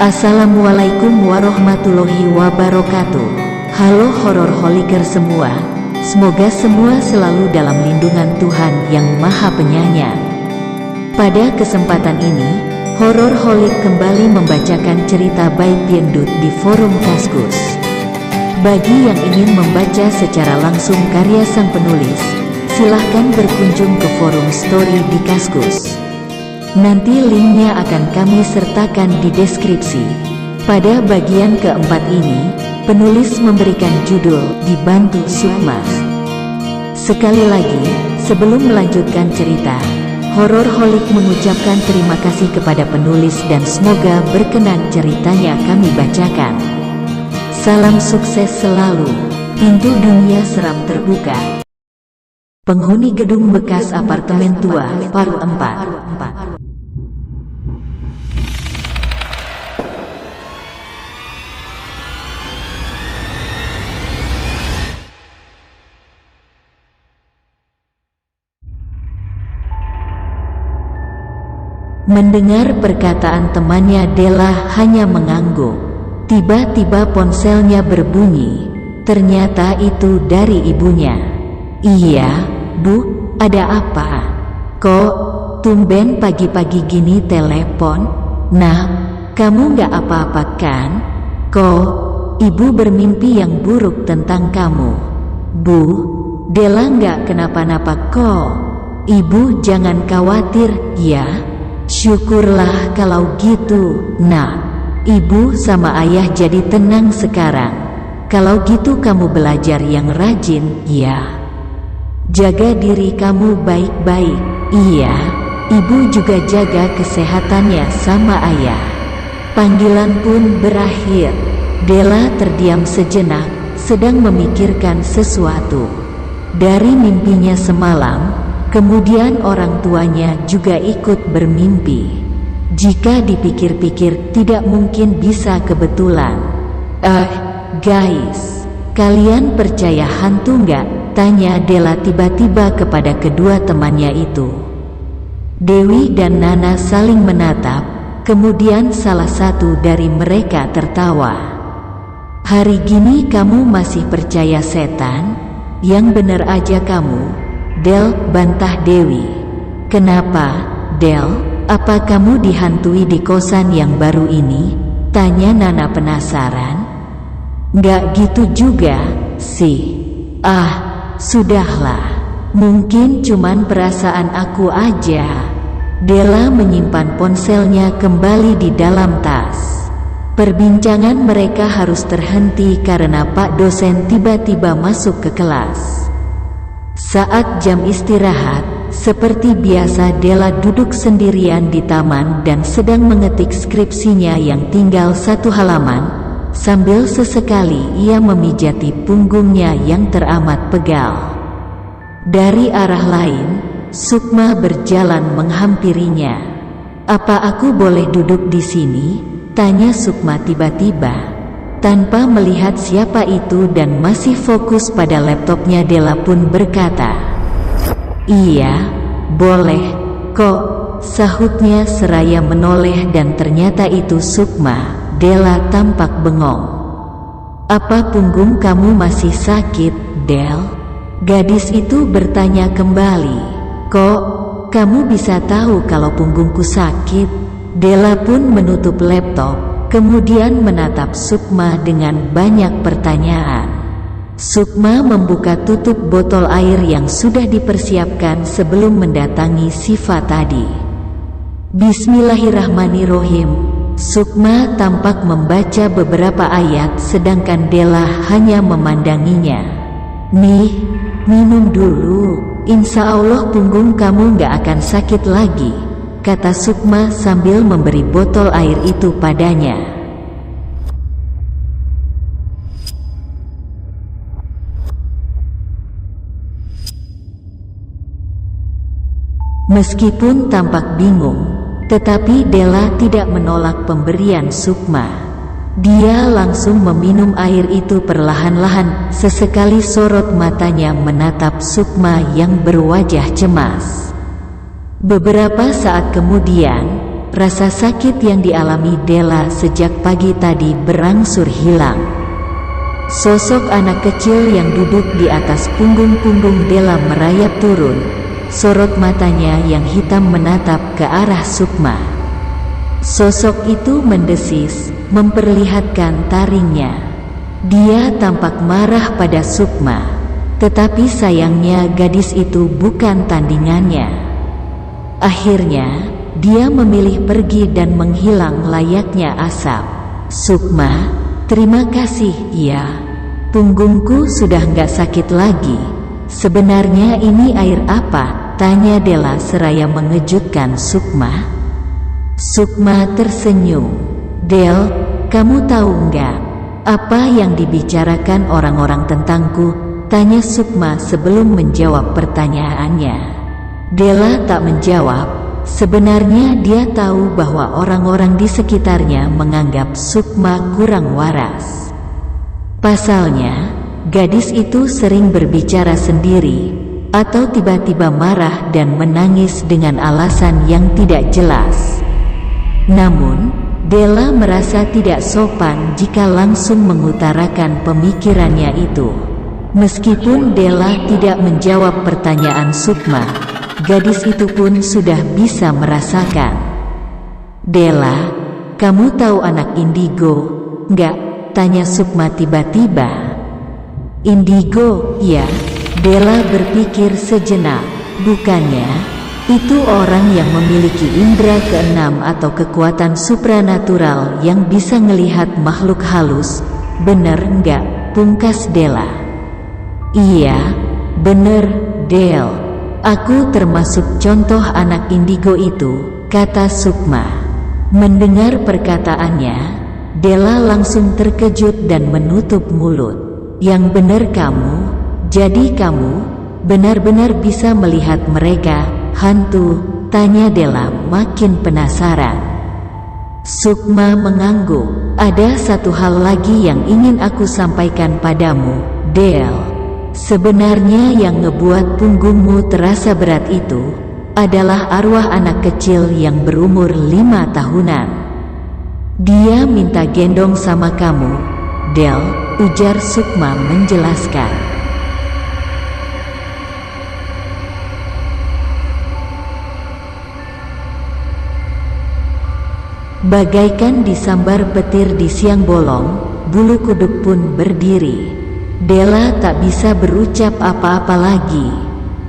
Assalamualaikum warahmatullahi wabarakatuh. Halo horor holiker semua, semoga semua selalu dalam lindungan Tuhan yang Maha Penyayang. Pada kesempatan ini, Horor Holik kembali membacakan cerita baik Piendut di forum Kaskus. Bagi yang ingin membaca secara langsung karya sang penulis, silahkan berkunjung ke forum story di Kaskus. Nanti linknya akan kami sertakan di deskripsi. Pada bagian keempat ini, penulis memberikan judul Dibantu Sukma. Sekali lagi, sebelum melanjutkan cerita, Horor Holik mengucapkan terima kasih kepada penulis dan semoga berkenan ceritanya kami bacakan. Salam sukses selalu. Pintu dunia seram terbuka. Penghuni gedung bekas apartemen tua, Paru 4. Mendengar perkataan temannya, Della hanya mengangguk. Tiba-tiba ponselnya berbunyi. Ternyata itu dari ibunya. Iya, Bu, ada apa? Kok tumben pagi-pagi gini telepon? Nah, kamu gak apa-apa kan? Kok ibu bermimpi yang buruk tentang kamu? Bu, Della gak kenapa-napa kok. Ibu jangan khawatir, ya. Syukurlah kalau gitu. Nah, ibu sama ayah jadi tenang sekarang. Kalau gitu kamu belajar yang rajin, ya. Jaga diri kamu baik-baik. Iya, ibu juga jaga kesehatannya sama ayah. Panggilan pun berakhir. Della terdiam sejenak, sedang memikirkan sesuatu. Dari mimpinya semalam, kemudian orang tuanya juga ikut bermimpi. Jika dipikir-pikir tidak mungkin bisa kebetulan. Guys, kalian percaya hantu nggak? Tanya Della tiba-tiba kepada kedua temannya itu. Dewi dan Nana saling menatap, kemudian salah satu dari mereka tertawa. Hari gini kamu masih percaya setan? Yang bener aja kamu, Del, bantah Dewi. Kenapa, Del? Apa kamu dihantui di kosan yang baru ini? Tanya Nana penasaran. Nggak gitu juga, sih. Sudahlah. Mungkin cuman perasaan aku aja. Della menyimpan ponselnya kembali di dalam tas. Perbincangan mereka harus terhenti karena Pak dosen tiba-tiba masuk ke kelas. Saat jam istirahat, seperti biasa Della duduk sendirian di taman dan sedang mengetik skripsinya yang tinggal satu halaman. Sambil sesekali ia memijati punggungnya yang teramat pegal. Dari arah lain, Sukma berjalan menghampirinya. Apa aku boleh duduk di sini? Tanya Sukma tiba-tiba. Tanpa melihat siapa itu dan masih fokus pada laptopnya, Della pun berkata, "Iya, boleh kok," sahutnya seraya menoleh dan ternyata itu Sukma. Della tampak bengong. "Apa punggung kamu masih sakit, Del?" Gadis itu bertanya kembali. "Kok kamu bisa tahu kalau punggungku sakit?" Della pun menutup laptop, kemudian menatap Sukma dengan banyak pertanyaan. Sukma membuka tutup botol air yang sudah dipersiapkan sebelum mendatangi Siva tadi. Bismillahirrahmanirrahim. Sukma tampak membaca beberapa ayat sedangkan Della hanya memandanginya. "Nih, minum dulu. Insya Allah punggung kamu gak akan sakit lagi," kata Sukma sambil memberi botol air itu padanya. Meskipun tampak bingung, tetapi Della tidak menolak pemberian Sukma. Dia langsung meminum air itu perlahan-lahan, sesekali sorot matanya menatap Sukma yang berwajah cemas. Beberapa saat kemudian, rasa sakit yang dialami Della sejak pagi tadi berangsur hilang. Sosok anak kecil yang duduk di atas punggung Della merayap turun, sorot matanya yang hitam menatap ke arah Sukma. Sosok itu mendesis, memperlihatkan taringnya. Dia tampak marah pada Sukma, tetapi sayangnya gadis itu bukan tandingannya. Akhirnya, dia memilih pergi dan menghilang layaknya asap. Sukma, terima kasih, ya. Punggungku sudah nggak sakit lagi. Sebenarnya ini air apa? Tanya Della seraya mengejutkan Sukma. Sukma tersenyum. Del, kamu tahu nggak apa yang dibicarakan orang-orang tentangku? Tanya Sukma sebelum menjawab pertanyaannya. Della tak menjawab. Sebenarnya dia tahu bahwa orang-orang di sekitarnya menganggap Sukma kurang waras. Pasalnya, gadis itu sering berbicara sendiri, atau tiba-tiba marah dan menangis dengan alasan yang tidak jelas. Namun, Della merasa tidak sopan jika langsung mengutarakan pemikirannya itu. Meskipun Della tidak menjawab pertanyaan Sukma, gadis itu pun sudah bisa merasakan. Della, kamu tahu anak indigo, nggak? Tanya Sukma tiba-tiba. Indigo, ya. Della berpikir sejenak. Bukannya itu orang yang memiliki indera keenam atau kekuatan supranatural yang bisa melihat makhluk halus? Bener nggak? Pungkas Della. Iya, bener, Del. Aku termasuk contoh anak indigo itu, kata Sukma. Mendengar perkataannya, Della langsung terkejut dan menutup mulut. Yang benar kamu, jadi kamu benar-benar bisa melihat mereka, hantu? Tanya Della makin penasaran. Sukma mengangguk. Ada satu hal lagi yang ingin aku sampaikan padamu, Del. Sebenarnya yang ngebuat punggungmu terasa berat itu adalah arwah anak kecil yang berumur 5 tahunan. Dia minta gendong sama kamu, Del, ujar Sukma menjelaskan. Bagaikan disambar petir di siang bolong, bulu kuduk pun berdiri. Della tak bisa berucap apa-apa lagi.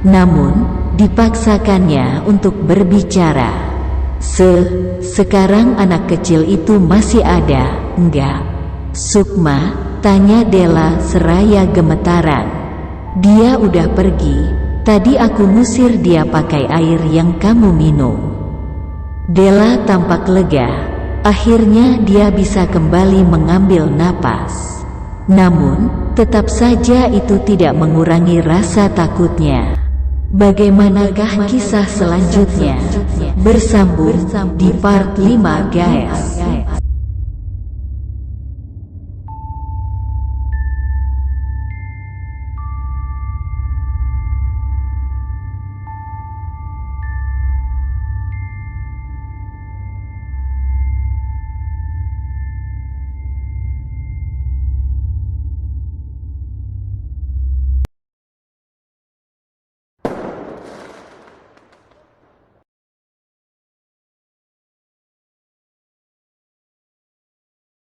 Namun, dipaksakannya untuk berbicara. Sekarang anak kecil itu masih ada, enggak? Sukma, tanya Della seraya gemetaran. Dia udah pergi, tadi aku ngusir dia pakai air yang kamu minum. Della tampak lega, akhirnya dia bisa kembali mengambil napas. Namun, tetap saja itu tidak mengurangi rasa takutnya. Bagaimanakah kisah selanjutnya? Bersambung di part 5 guys.